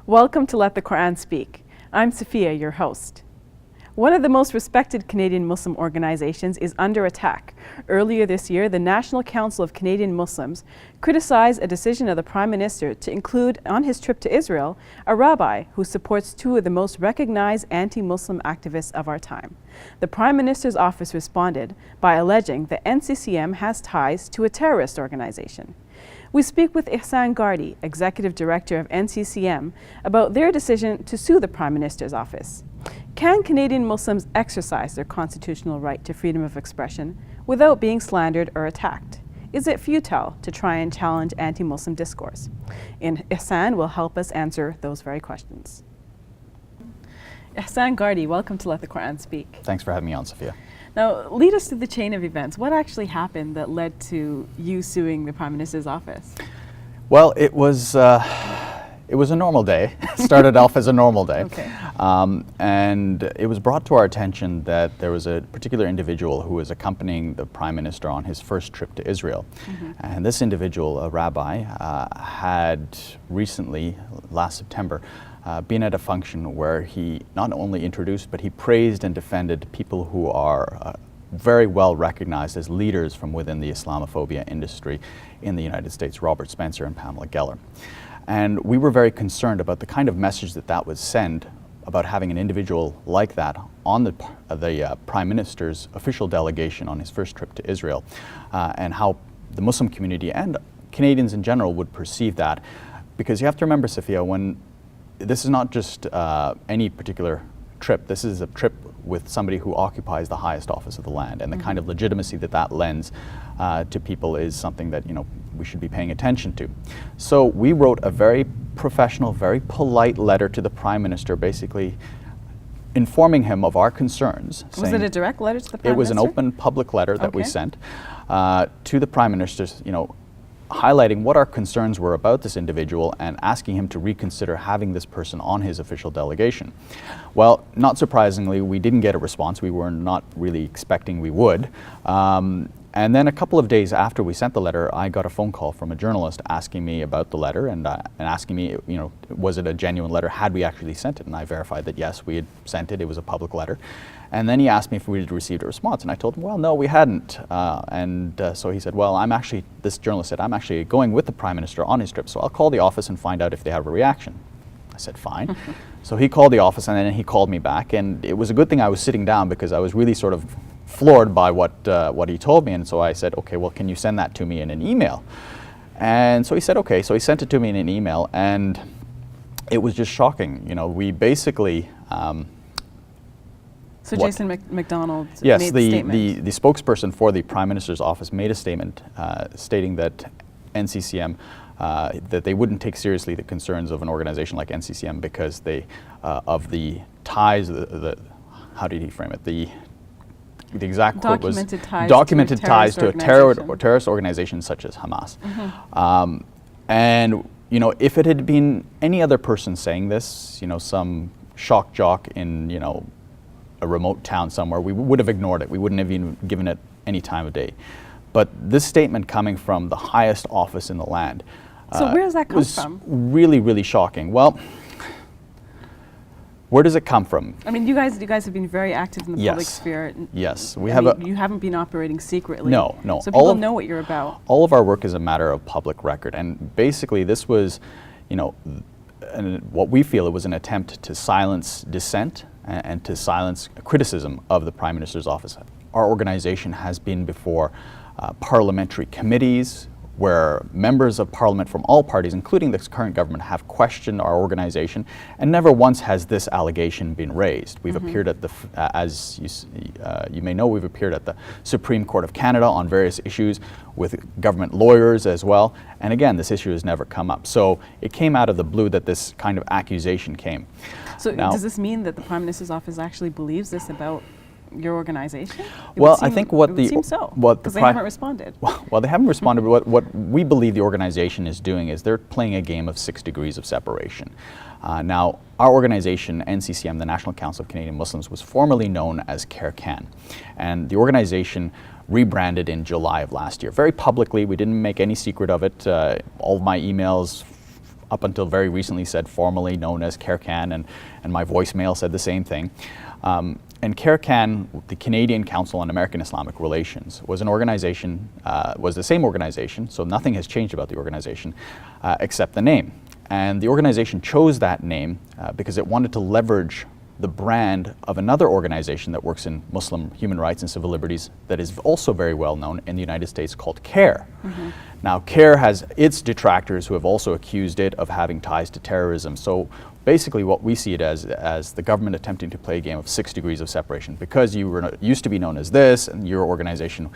Welcome to Let the Quran Speak. I'm Sophia, your host. One of the most respected Canadian Muslim organizations is under attack. Earlier this year, the National Council of Canadian Muslims criticized a decision of the Prime Minister to include on his trip to Israel a rabbi who supports two of the most recognized anti-Muslim activists of our time. The Prime Minister's office responded by alleging that NCCM has ties to a terrorist organization. We speak with Ihsan Gardi, Executive Director of NCCM, about their decision to sue the Prime Minister's office. Can Canadian Muslims exercise their constitutional right to freedom of expression without being slandered or attacked? Is it futile to try and challenge anti-Muslim discourse? And Ihsan will help us answer those very questions. Ihsan Gardi, welcome to Let the Quran Speak. Thanks for having me on, Sophia. Now, lead us through the chain of events. What actually happened that led to you suing the Prime Minister's office? Well, it was a normal day. It started off as a normal day. Okay. And it was brought to our attention that there was a particular individual who was accompanying the Prime Minister on his first trip to Israel. And this individual, a rabbi, had recently, last September, been at a function where he not only introduced, but he praised and defended people who are very well recognized as leaders from within the Islamophobia industry in the United States, Robert Spencer and Pamela Geller. And we were very concerned about the kind of message that would send about having an individual like that on the Prime Minister's official delegation on his first trip to Israel, and how the Muslim community and Canadians in general would perceive that. Because you have to remember, Sophia, when this is not just any particular trip. This is a trip with somebody who occupies the highest office of the land, and the kind of legitimacy that lends to people is something that we should be paying attention to. So we wrote a very professional, very polite letter to the Prime Minister, basically informing him of our concerns. Was it a direct letter to the Prime Minister? It was an open public letter that we sent to the Prime Minister, highlighting what our concerns were about this individual and asking him to reconsider having this person on his official delegation. Well, not surprisingly, we didn't get a response. We were not really expecting we would. And then a couple of days after we sent the letter, I got a phone call from a journalist asking me about the letter and asking me, was it a genuine letter? Had we actually sent it? And I verified that yes, we had sent it. It was a public letter. And then he asked me if we had received a response, and I told him, well, no, we hadn't. So he said, well, this journalist said, I'm actually going with the Prime Minister on his trip, so I'll call the office and find out if they have a reaction. I said, fine. So he called the office, and then he called me back, and it was a good thing I was sitting down because I was really sort of floored by what he told me. And so I said, okay, well, can you send that to me in an email? And so he said, okay. So he sent it to me in an email, and it was just shocking. We basically... So Jason McDonald made the statement. The spokesperson for the Prime Minister's office made a statement stating that NCCM, that they wouldn't take seriously the concerns of an organization like NCCM because of the ties, how did he frame it? The exact quote was documented ties to a terrorist organization such as Hamas. And if it had been any other person saying this, some shock jock in a remote town somewhere, we would have ignored it. We wouldn't have even given it any time of day. But this statement coming from the highest office in the land so where does that come from? Really, really shocking. Well, where does it come from? I mean, you guys have been very active in the public sphere. Yes, you haven't been operating secretly. No. So people know what you're about. All of our work is a matter of public record, and basically this was, what we feel it was an attempt to silence dissent and to silence criticism of the Prime Minister's office. Our organization has been before parliamentary committees where members of Parliament from all parties, including the current government, have questioned our organization, and never once has this allegation been raised. We've appeared at as you may know, we've appeared at the Supreme Court of Canada on various issues with government lawyers as well, and again, this issue has never come up. So it came out of the blue that this kind of accusation came. So does this mean that the Prime Minister's office actually believes this about your organization? Well, I think because they haven't responded. Well, they haven't responded, but what we believe the organization is doing is they're playing a game of 6 degrees of separation. Now, our organization, NCCM, the National Council of Canadian Muslims, was formerly known as CARE-CAN, and the organization rebranded in July of last year. Very publicly, we didn't make any secret of it. All of my emails up until very recently said formally known as CARECAN, and my voicemail said the same thing. And CARECAN, the Canadian Council on American Islamic Relations, was an organization, was the same organization, so nothing has changed about the organization except the name. And the organization chose that name because it wanted to leverage the brand of another organization that works in Muslim human rights and civil liberties that is also very well known in the United States, called CARE. Now, CARE has its detractors who have also accused it of having ties to terrorism. So basically what we see it as the government attempting to play a game of 6 degrees of separation. Because you were used to be known as this, and your organization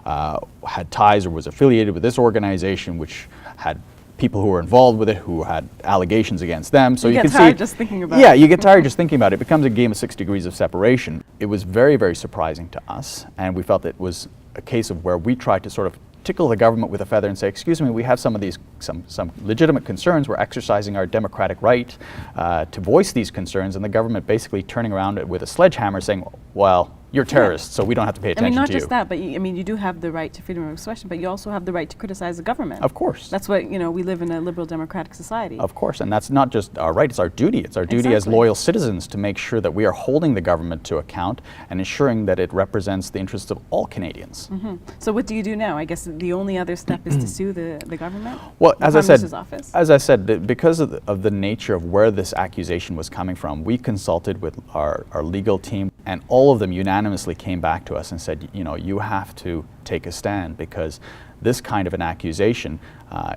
had ties or was affiliated with this organization, which had people who were involved with it who had allegations against them. So you can see, tired just thinking about it. Yeah, you get tired just thinking about it. It becomes a game of 6 degrees of separation. It was very, very surprising to us, and we felt it was a case of where we tried to sort of tickle the government with a feather and say, excuse me, we have some of these, some legitimate concerns. We're exercising our democratic right to voice these concerns, and the government basically turning around with a sledgehammer saying, well, you're terrorists, so we don't have to pay attention to you. I mean, not just that, but you do have the right to freedom of expression, but you also have the right to criticize the government. Of course. That's what, we live in a liberal democratic society. Of course, and that's not just our right, it's our duty. It's our duty as loyal citizens to make sure that we are holding the government to account and ensuring that it represents the interests of all Canadians. So what do you do now? I guess the only other step is to sue the government? Well, as I said, because of the nature of where this accusation was coming from, we consulted with our legal team, and all of them unanimously came back to us and said, you have to take a stand, because this kind of an accusation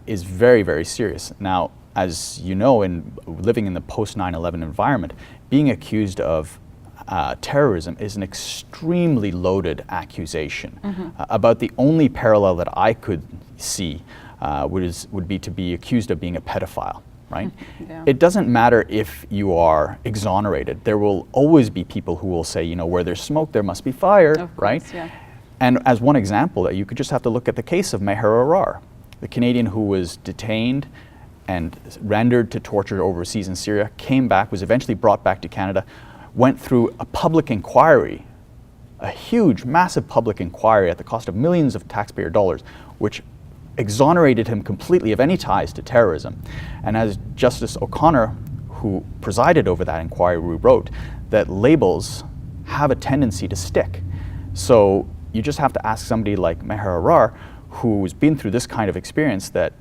is very, very serious. Now, as you know, in living in the post 9/11 environment, being accused of terrorism is an extremely loaded accusation. About the only parallel that I could see would be to be accused of being a pedophile. Right? Yeah. It doesn't matter if you are exonerated. There will always be people who will say, where there's smoke, there must be fire, of course, right? Yeah. And as one example, you could just have to look at the case of Meher Arar, the Canadian who was detained and rendered to torture overseas in Syria, came back, was eventually brought back to Canada, went through a public inquiry, a huge, massive public inquiry at the cost of millions of taxpayer dollars, which exonerated him completely of any ties to terrorism. And as Justice O'Connor, who presided over that inquiry, wrote that labels have a tendency to stick. So you just have to ask somebody like Meher Arar, who's been through this kind of experience, that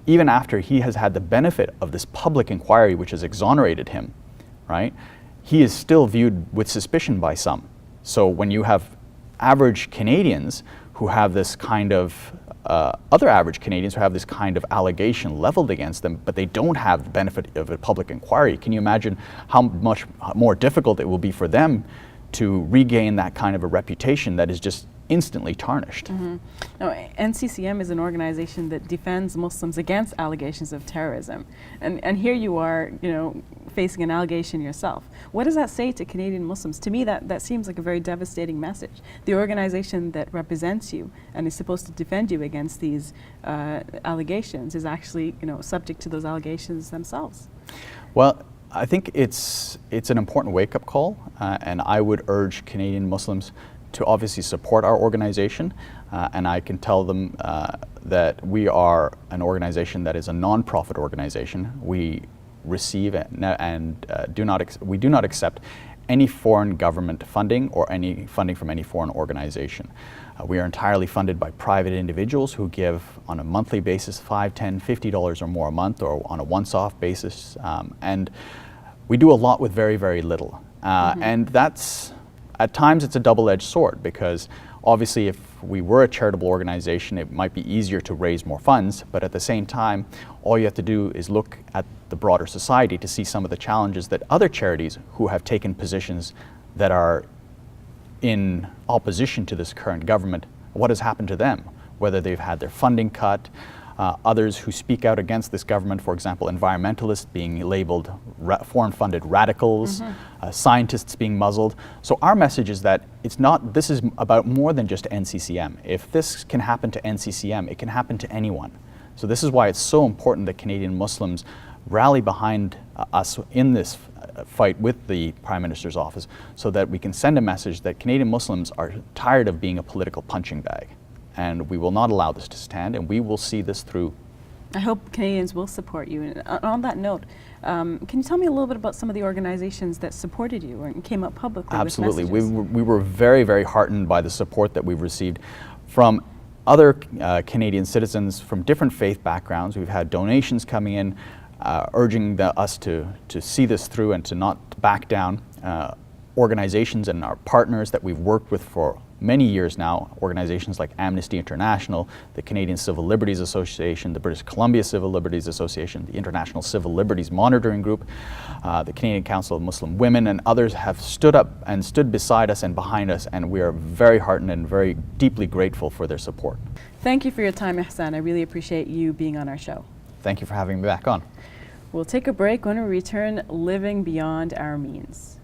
even after he has had the benefit of this public inquiry which has exonerated him, right, he is still viewed with suspicion by some. So when you have average Canadians who have this kind of other average Canadians who have this kind of allegation leveled against them, but they don't have the benefit of a public inquiry, can you imagine how much more difficult it will be for them to regain that kind of a reputation that is just instantly tarnished? Now, NCCM is an organization that defends Muslims against allegations of terrorism. And here you are, facing an allegation yourself. What does that say to Canadian Muslims? To me, that seems like a very devastating message. The organization that represents you and is supposed to defend you against these allegations is actually, subject to those allegations themselves. Well, I think it's an important wake-up call, and I would urge Canadian Muslims to obviously support our organization, and I can tell them that we are an organization that is a non-profit organization. We receive and we do not accept any foreign government funding or any funding from any foreign organization. We are entirely funded by private individuals who give on a monthly basis $5, $10, $50 or more a month, or on a once-off basis, and we do a lot with very, very little. And that's, at times it's a double-edged sword, because obviously if we were a charitable organization, it might be easier to raise more funds, but at the same time, all you have to do is look at the broader society to see some of the challenges that other charities who have taken positions that are in opposition to this current government, what has happened to them, whether they've had their funding cut, others who speak out against this government, for example, environmentalists being labeled foreign-funded radicals, scientists being muzzled. So our message is that this is about more than just NCCM. If this can happen to NCCM, it can happen to anyone. So this is why it's so important that Canadian Muslims rally behind us in this fight with the Prime Minister's office, so that we can send a message that Canadian Muslims are tired of being a political punching bag. And we will not allow this to stand, and we will see this through I hope Canadians will support you. And on that note, can you tell me a little bit about some of the organizations that supported you and came up publicly Absolutely. with messages? We were very, very heartened by the support that we've received from other Canadian citizens from different faith backgrounds. We've had donations coming in urging us to see this through and to not back down. Organizations and our partners that we've worked with for many years now, organizations like Amnesty International, the Canadian Civil Liberties Association, the British Columbia Civil Liberties Association, the International Civil Liberties Monitoring Group, the Canadian Council of Muslim Women, and others have stood up and stood beside us and behind us, and we are very heartened and very deeply grateful for their support. Thank you for your time, Ihsan. I really appreciate you being on our show. Thank you for having me back on. We'll take a break. When we return, living beyond our means.